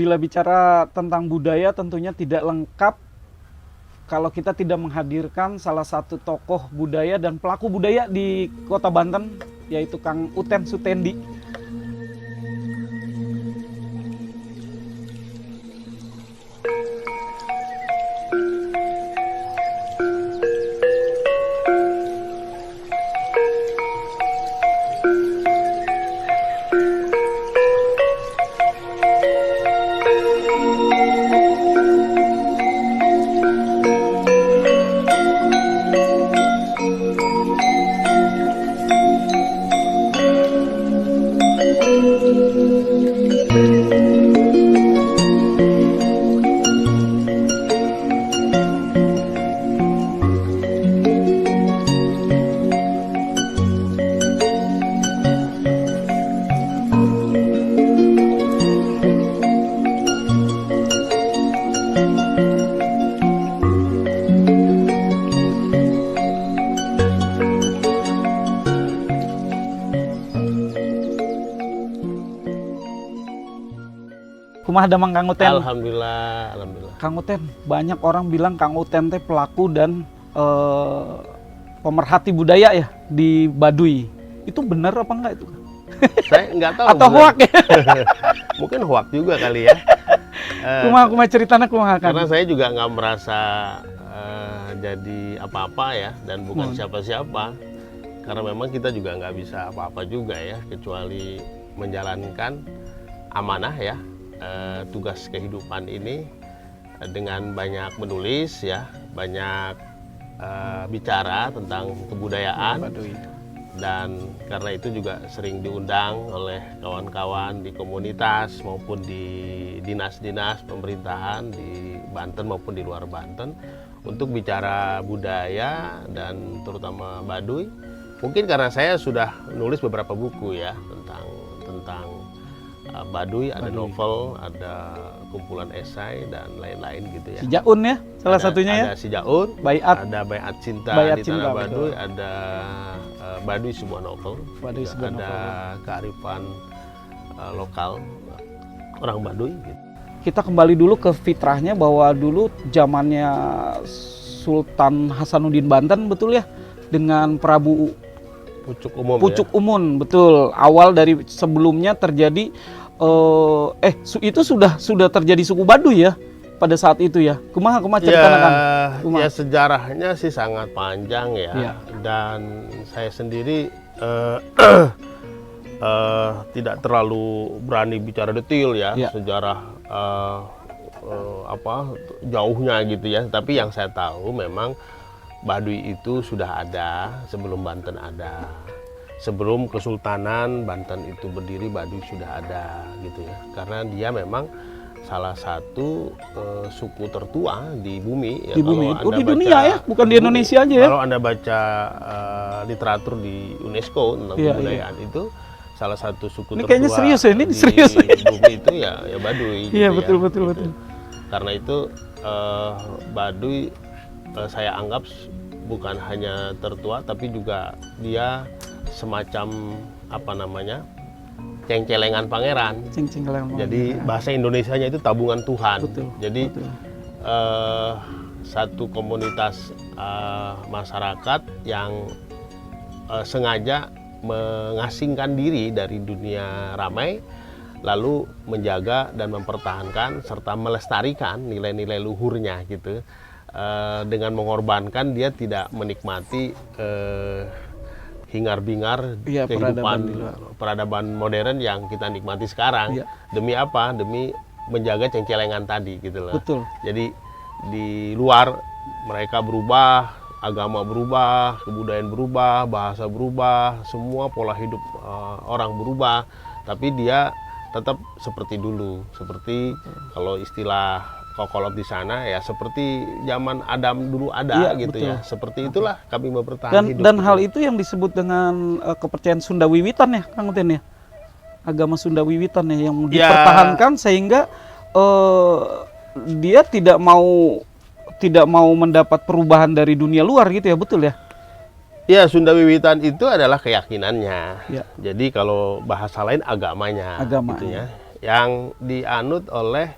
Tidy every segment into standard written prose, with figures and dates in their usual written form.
Bila bicara tentang budaya tentunya tidak lengkap kalau kita tidak menghadirkan salah satu tokoh budaya dan pelaku budaya di Kota Banten, yaitu Kang Uten Sutendi. Kumaha damang Kang Uten? Alhamdulillah, alhamdulillah. Kang Uten, banyak orang bilang Kang Uten teh pelaku dan pemerhati budaya ya di Baduy. Itu benar apa enggak itu? Saya nggak tahu. Atau hoak ya? Mungkin hoak juga kali ya. Kumaha ceritanya kumaha kan? Karena saya juga nggak merasa jadi apa-apa ya, dan bukan siapa-siapa. Karena memang kita juga nggak bisa apa-apa juga ya, kecuali menjalankan amanah ya. Tugas kehidupan ini dengan banyak menulis ya, banyak bicara tentang kebudayaan, dan karena itu juga sering diundang oleh kawan-kawan di komunitas maupun di dinas-dinas pemerintahan di Banten maupun di luar Banten untuk bicara budaya dan terutama Baduy. Mungkin karena saya sudah nulis beberapa buku ya tentang Baduy, ada novel, ada kumpulan esai dan lain-lain gitu ya. Si Jaun ya, salah satunya ya. Ada Si Jaun, Bayat, ada Bayat Cinta Bayat di Cinta, Tanah Baduy, betul. ada Baduy sebuah novel, Baduy juga sebuah ada novel. kearifan lokal orang Baduy. Gitu. Kita kembali dulu ke fitrahnya bahwa dulu zamannya Sultan Hasanuddin Banten, betul ya, dengan Prabu Pucuk Umum Pucuk Umun, betul. Awal dari sebelumnya terjadi itu sudah terjadi suku Baduy ya pada saat itu ya. Kumaha ceritakan Kang? Ya sejarahnya sih sangat panjang ya. Ya. Dan saya sendiri tidak terlalu berani bicara detail ya, sejarah jauhnya gitu ya. Tapi yang saya tahu memang Baduy itu sudah ada sebelum Banten ada. Sebelum Kesultanan Banten itu berdiri, Baduy sudah ada gitu ya. Karena dia memang salah satu suku tertua di bumi. Ya. Di bumi, di baca, dunia ya, bukan di Indonesia aja ya. Kalau Anda baca literatur di UNESCO tentang kebudayaan itu, salah satu suku ini tertua kayaknya serius ya, ini di serius. bumi itu ya Baduy. Iya gitu betul. Karena itu Baduy saya anggap bukan hanya tertua, tapi juga dia semacam cengcelengan pangeran. Jadi bahasa Indonesianya itu tabungan Tuhan. Betul, jadi satu komunitas masyarakat yang sengaja mengasingkan diri dari dunia ramai, lalu menjaga dan mempertahankan serta melestarikan nilai-nilai luhurnya gitu. Dengan mengorbankan, dia tidak menikmati hingar-bingar kehidupan peradaban modern yang kita nikmati sekarang. Demi apa? Demi menjaga cengcelengan tadi gitu loh. Betul. Jadi di luar mereka berubah, agama berubah, kebudayaan berubah, bahasa berubah, semua pola hidup orang berubah, tapi dia tetap seperti dulu. Seperti kalau istilah kokolot di sana ya seperti zaman Adam dulu ada gitu betul. Ya. Seperti itulah kami bertahan hidup. Dan hal itu yang disebut dengan kepercayaan Sunda Wiwitan ya, Kang Uten ya. Agama Sunda Wiwitan ya yang dipertahankan sehingga dia tidak mau mendapat perubahan dari dunia luar gitu ya, betul ya? Ya, Sunda Wiwitan itu adalah keyakinannya. Ya. Jadi kalau bahasa lain agamanya. Gitu ya. yang dianut oleh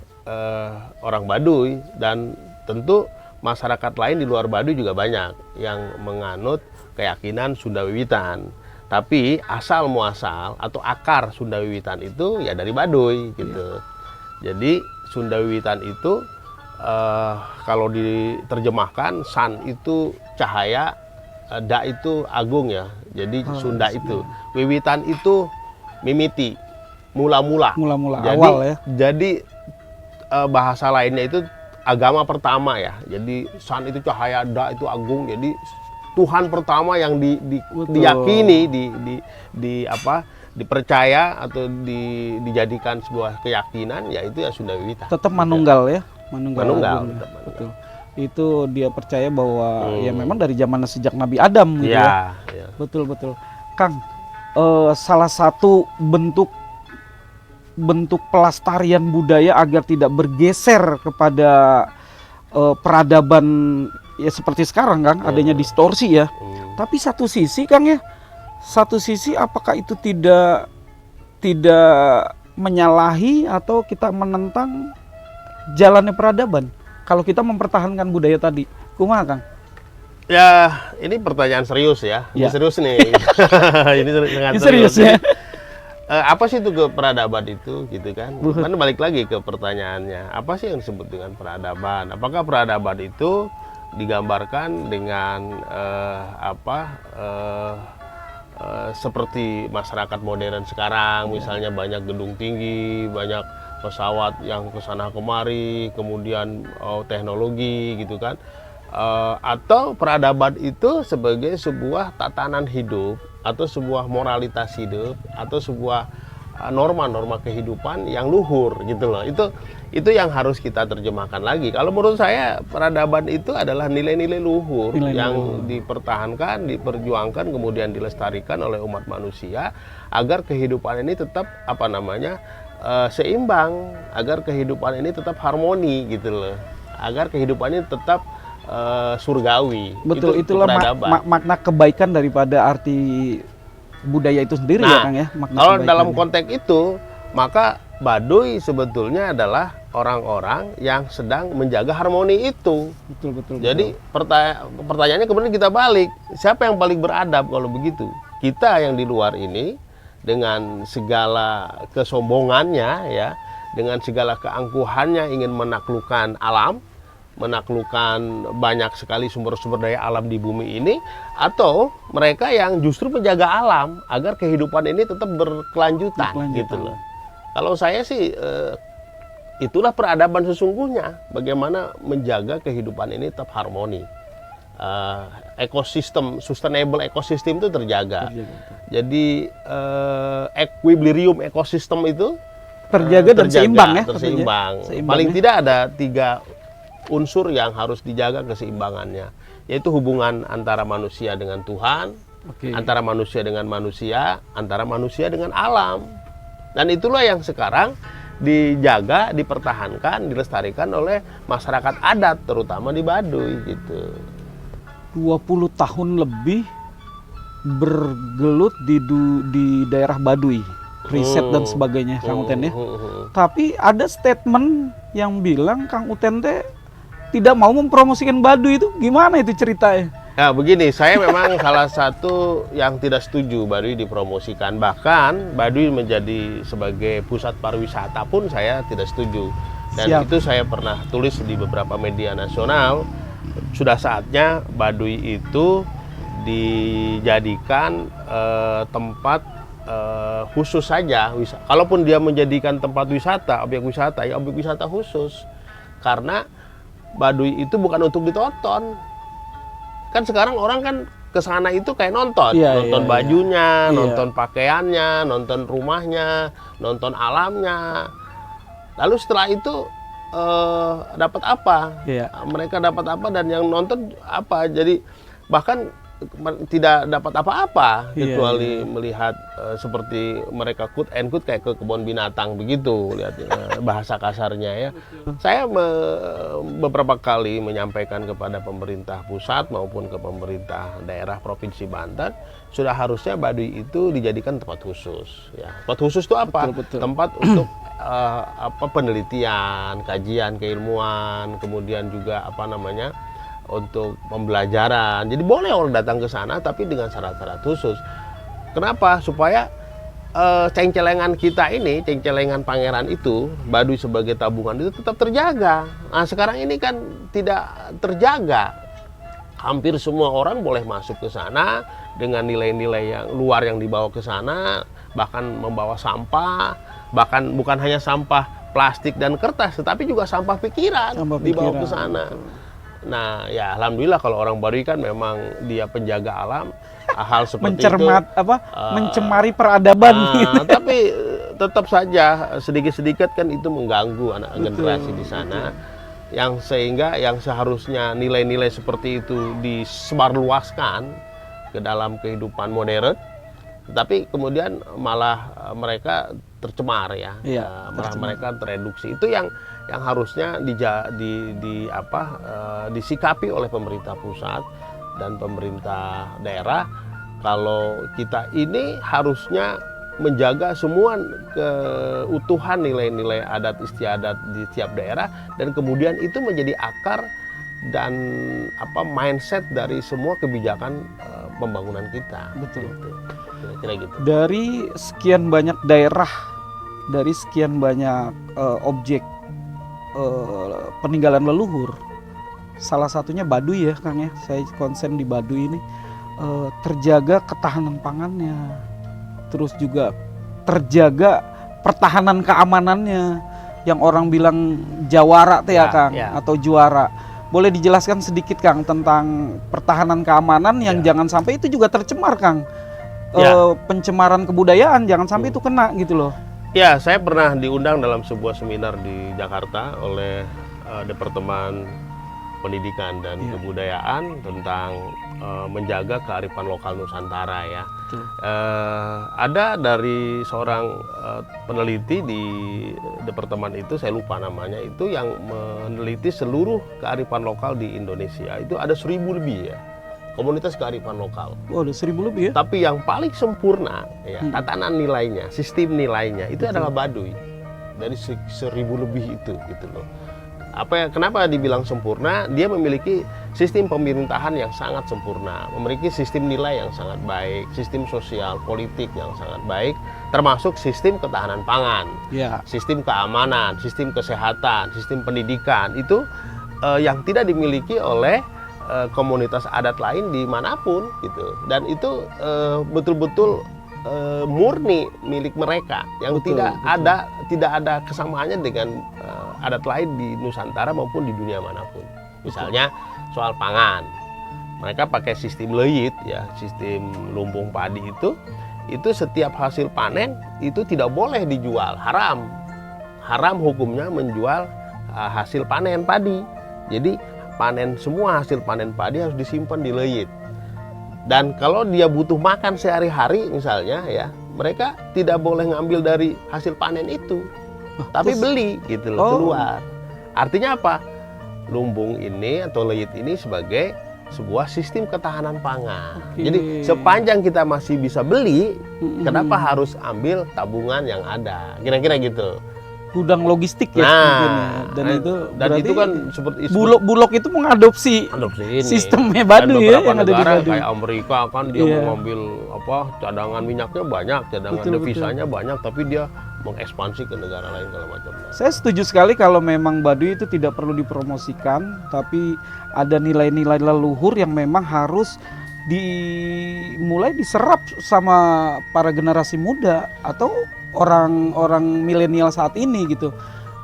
orang Baduy, dan tentu masyarakat lain di luar Baduy juga banyak yang menganut keyakinan Sunda Wiwitan. Tapi asal muasal atau akar Sunda Wiwitan itu ya dari Baduy gitu. Jadi Sunda Wiwitan itu kalau diterjemahkan, san itu cahaya, da itu agung ya. Jadi Sunda itu, Wiwitan itu mimiti, mula-mula. Mula-mula Jadi, awal ya. Jadi bahasa lainnya itu agama pertama ya. Jadi san itu cahaya, da itu agung. Jadi Tuhan pertama yang diyakini, dipercaya atau dijadikan sebuah keyakinan, yaitu ya Sunda Wiwitan. Tetap Manunggal ya, Manunggal. Manunggal. Betul. Itu dia percaya bahwa ya memang dari zaman sejak Nabi Adam gitu ya. Ya. Betul. Kang, salah satu bentuk pelestarian budaya agar tidak bergeser kepada peradaban ya seperti sekarang, Kang, adanya distorsi ya. Tapi satu sisi, Kang ya, apakah itu tidak menyalahi atau kita menentang jalannya peradaban kalau kita mempertahankan budaya tadi? Kumaha, Kang? Ya, ini pertanyaan serius ya. Ini Ya. serius nih. Ini sangat Serius ya. Apa sih itu ke peradaban itu, gitu kan? Kan balik lagi ke pertanyaannya. Apa sih yang disebut dengan peradaban? Apakah peradaban itu digambarkan dengan seperti masyarakat modern sekarang, misalnya banyak gedung tinggi, banyak pesawat yang kesana kemari, kemudian teknologi gitu kan? Atau peradaban itu sebagai sebuah tatanan hidup atau sebuah moralitas hidup atau sebuah norma-norma kehidupan yang luhur gitu loh. Itu yang harus kita terjemahkan lagi. Kalau menurut saya peradaban itu adalah nilai-nilai luhur yang dipertahankan, diperjuangkan, kemudian dilestarikan oleh umat manusia agar kehidupan ini tetap seimbang, agar kehidupan ini tetap harmoni gitu loh. Agar kehidupan ini tetap surgawi. Betul, itulah makna kebaikan daripada arti budaya itu sendiri ya, Kang ya. Kalau dalam konteks itu, maka Baduy sebetulnya adalah orang-orang yang sedang menjaga harmoni itu. Betul. Jadi pertanyaannya kemudian kita balik, siapa yang paling beradab kalau begitu? Kita yang di luar ini dengan segala kesombongannya ya, dengan segala keangkuhannya ingin menaklukkan alam, menaklukkan banyak sekali sumber-sumber daya alam di bumi ini, atau mereka yang justru menjaga alam agar kehidupan ini tetap berkelanjutan. Gitu loh. Kalau saya sih itulah peradaban sesungguhnya, bagaimana menjaga kehidupan ini tetap harmoni. Ekosistem, sustainable ekosistem itu terjaga. Jadi equilibrium ekosistem itu terjaga dan seimbang ya. Seimbang. Paling tidak ada 3 unsur yang harus dijaga keseimbangannya, yaitu hubungan antara manusia dengan Tuhan, antara manusia dengan manusia, antara manusia dengan alam. Dan itulah yang sekarang dijaga, dipertahankan, dilestarikan oleh masyarakat adat, terutama di Baduy gitu. 20 tahun lebih bergelut di daerah Baduy, riset dan sebagainya, Kang Uten ya. Tapi ada statement yang bilang Kang Uten teh tidak mau mempromosikan Baduy, itu gimana itu ceritanya? Nah begini, saya memang salah satu yang tidak setuju Baduy dipromosikan. Bahkan Baduy menjadi sebagai pusat pariwisata pun saya tidak setuju. Dan itu saya pernah tulis di beberapa media nasional. Sudah saatnya Baduy itu dijadikan tempat khusus saja. Kalaupun dia menjadikan tempat wisata, objek wisata, ya objek wisata khusus. Karena Baduy itu bukan untuk ditonton. Kan sekarang orang kan ke sana itu kayak nonton, nonton bajunya, nonton pakaiannya, nonton rumahnya, nonton alamnya. Lalu setelah itu dapat apa? Mereka dapat apa dan yang nonton apa? Jadi bahkan tidak dapat apa-apa kecuali melihat seperti mereka quote and quote kayak ke kebun binatang begitu, lihat bahasa kasarnya ya. Saya beberapa kali menyampaikan kepada pemerintah pusat maupun ke pemerintah daerah Provinsi Banten, sudah harusnya Baduy itu dijadikan tempat khusus ya. Tempat khusus itu apa? Tempat untuk penelitian, kajian keilmuan, kemudian juga untuk pembelajaran. Jadi boleh orang datang ke sana tapi dengan syarat-syarat khusus. Kenapa? Supaya cengcelengan kita ini, cengcelengan pangeran itu, Baduy sebagai tabungan itu tetap terjaga. Nah sekarang ini kan tidak terjaga. Hampir semua orang boleh masuk ke sana dengan nilai-nilai yang luar yang dibawa ke sana, bahkan membawa sampah, bahkan bukan hanya sampah plastik dan kertas, tetapi juga sampah pikiran dibawa ke sana. Nah, ya alhamdulillah kalau orang Baduy kan memang dia penjaga alam, hal seperti mencemari peradaban. Tapi tetap saja sedikit-sedikit kan itu mengganggu anak generasi di sana. Yang sehingga yang seharusnya nilai-nilai seperti itu disebarluaskan ke dalam kehidupan modern, tapi kemudian malah mereka tercemar ya, malah mereka tereduksi. Itu yang harusnya disikapi oleh pemerintah pusat dan pemerintah daerah. Kalau kita ini harusnya menjaga semua keutuhan nilai-nilai adat istiadat di tiap daerah, dan kemudian itu menjadi akar dan mindset dari semua kebijakan pembangunan kita. Betul. Gitu. Kira-kira gitu. Dari sekian banyak daerah, dari sekian banyak objek peninggalan leluhur, salah satunya Baduy ya Kang ya. Saya konsen di Baduy ini, terjaga ketahanan pangannya, terus juga terjaga pertahanan keamanannya, yang orang bilang jawara teh ya Kang, atau juara. Boleh dijelaskan sedikit Kang tentang pertahanan keamanan yang jangan sampai itu juga tercemar Kang. Pencemaran kebudayaan jangan sampai itu kena gitu loh. Ya, saya pernah diundang dalam sebuah seminar di Jakarta oleh Departemen Pendidikan dan Kebudayaan tentang menjaga kearifan lokal Nusantara ya. Ada dari seorang peneliti di departemen itu, saya lupa namanya, itu yang meneliti seluruh kearifan lokal di Indonesia. Itu ada 1000 lebih ya, komunitas kearifan lokal. Oh, ada 1000 lebih ya? Tapi yang paling sempurna ya, tatanan nilainya, sistem nilainya itu adalah Baduy. Dari 1000 lebih itu gitu loh. Kenapa dibilang sempurna? Dia memiliki sistem pemerintahan yang sangat sempurna, memiliki sistem nilai yang sangat baik, sistem sosial politik yang sangat baik, termasuk sistem ketahanan pangan, sistem keamanan, sistem kesehatan, sistem pendidikan, itu yang tidak dimiliki oleh komunitas adat lain dimanapun gitu. Dan itu betul-betul murni milik mereka, yang tidak ada kesamaannya dengan adat lain di Nusantara maupun di dunia manapun. Misalnya soal pangan, mereka pakai sistem leyit ya, sistem lumbung padi itu setiap hasil panen itu tidak boleh dijual, haram hukumnya menjual hasil panen padi. Jadi semua hasil panen padi harus disimpan di leyit. Dan kalau dia butuh makan sehari-hari misalnya ya, mereka tidak boleh ngambil dari hasil panen itu, tapi beli gitu loh, keluar. Artinya apa? Lumbung ini atau leyit ini sebagai sebuah sistem ketahanan pangan. Jadi sepanjang kita masih bisa beli, kenapa harus ambil tabungan yang ada? Kira-kira gitu. Gudang logistik ya mungkin ya. Dan itu kan seperti Bulog itu mengadopsi sistemnya Baduy ya, yang ada di Baduy. Kayak Amerika kan dia mengambil cadangan minyaknya banyak, cadangan devisanya banyak, tapi dia mengekspansi ke negara lain segala macam. Saya setuju sekali kalau memang Baduy itu tidak perlu dipromosikan, tapi ada nilai-nilai leluhur yang memang harus mulai diserap sama para generasi muda atau orang-orang milenial saat ini gitu.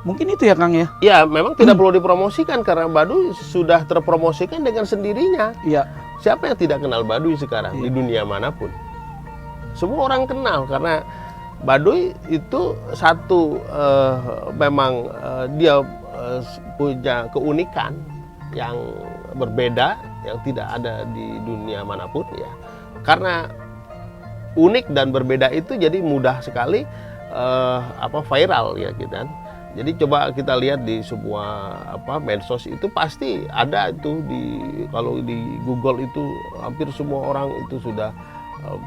Mungkin itu ya Kang ya? Ya, memang tidak perlu dipromosikan karena Baduy sudah terpromosikan dengan sendirinya. Iya. Siapa yang tidak kenal Baduy sekarang di dunia manapun? Semua orang kenal karena Baduy itu satu memang dia punya keunikan yang berbeda yang tidak ada di dunia manapun ya. Karena unik dan berbeda itu jadi mudah sekali viral ya gitu kan. Jadi coba kita lihat di sebuah medsos itu pasti ada itu kalau di Google itu hampir semua orang itu sudah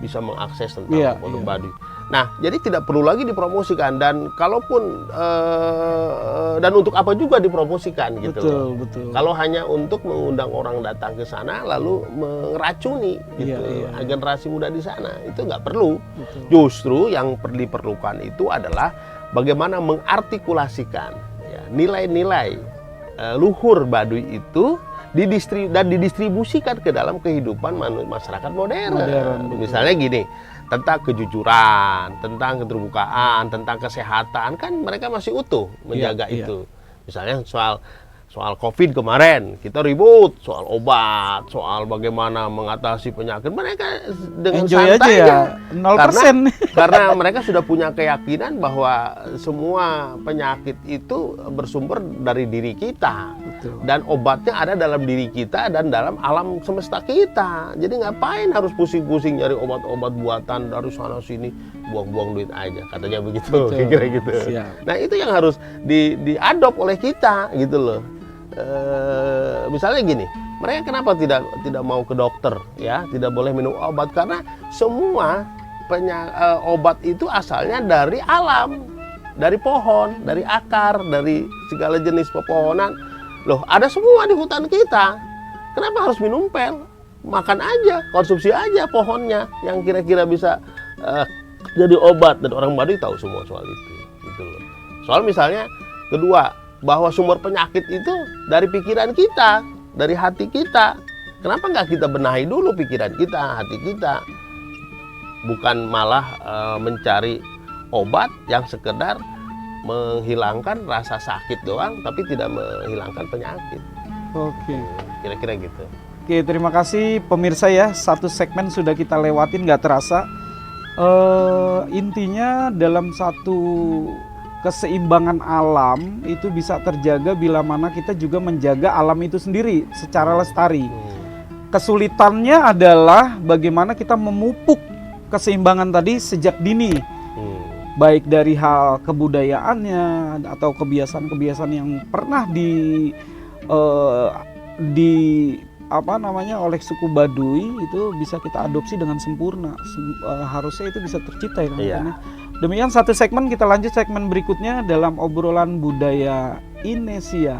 bisa mengakses tentang Baduy. Nah, jadi tidak perlu lagi dipromosikan, dan kalaupun dan untuk apa juga dipromosikan gitu loh. Betul. Kalau hanya untuk mengundang orang datang ke sana lalu meracuni gitu generasi muda di sana, itu nggak perlu. Betul. Justru yang diperlukan itu adalah bagaimana mengartikulasikan ya, nilai-nilai luhur Baduy itu didistribusikan ke dalam kehidupan masyarakat modern. Misalnya gini, tentang kejujuran, tentang keterbukaan, tentang kesehatan, kan mereka masih utuh menjaga itu. Misalnya soal COVID kemarin, kita ribut soal obat, soal bagaimana mengatasi penyakit. Mereka dengan enjoy santai aja ya, 0%. Karena mereka sudah punya keyakinan bahwa semua penyakit itu bersumber dari diri kita. Betul. Dan obatnya ada dalam diri kita dan dalam alam semesta kita. Jadi ngapain harus pusing-pusing nyari obat-obat buatan dari sana sini, buang-buang duit aja, katanya begitu, kira-kira gitu. Siap. Nah, itu yang harus diadop oleh kita gitu loh. Misalnya gini, mereka kenapa tidak mau ke dokter ya, tidak boleh minum obat, karena semua obat itu asalnya dari alam, dari pohon, dari akar, dari segala jenis pepohonan. Loh, ada semua di hutan kita. Kenapa harus minum pil? Makan aja, konsumsi aja pohonnya yang kira-kira bisa jadi obat, dan orang Baduy tahu semua soal itu gitu loh. Soal misalnya kedua, bahwa sumber penyakit itu dari pikiran kita, dari hati kita. Kenapa nggak kita benahi dulu pikiran kita, hati kita? Bukan malah mencari obat yang sekedar menghilangkan rasa sakit doang, tapi tidak menghilangkan penyakit. Oke. Kira-kira gitu. Oke, terima kasih pemirsa ya. Satu segmen sudah kita lewatin nggak terasa. Intinya dalam satu keseimbangan alam itu bisa terjaga bila mana kita juga menjaga alam itu sendiri secara lestari. Kesulitannya adalah bagaimana kita memupuk keseimbangan tadi sejak dini. Baik dari hal kebudayaannya atau kebiasaan-kebiasaan yang pernah oleh suku Baduy itu bisa kita adopsi dengan sempurna. Harusnya itu bisa tercipta ya. Demikian satu segmen, kita lanjut segmen berikutnya dalam obrolan budaya Indonesia.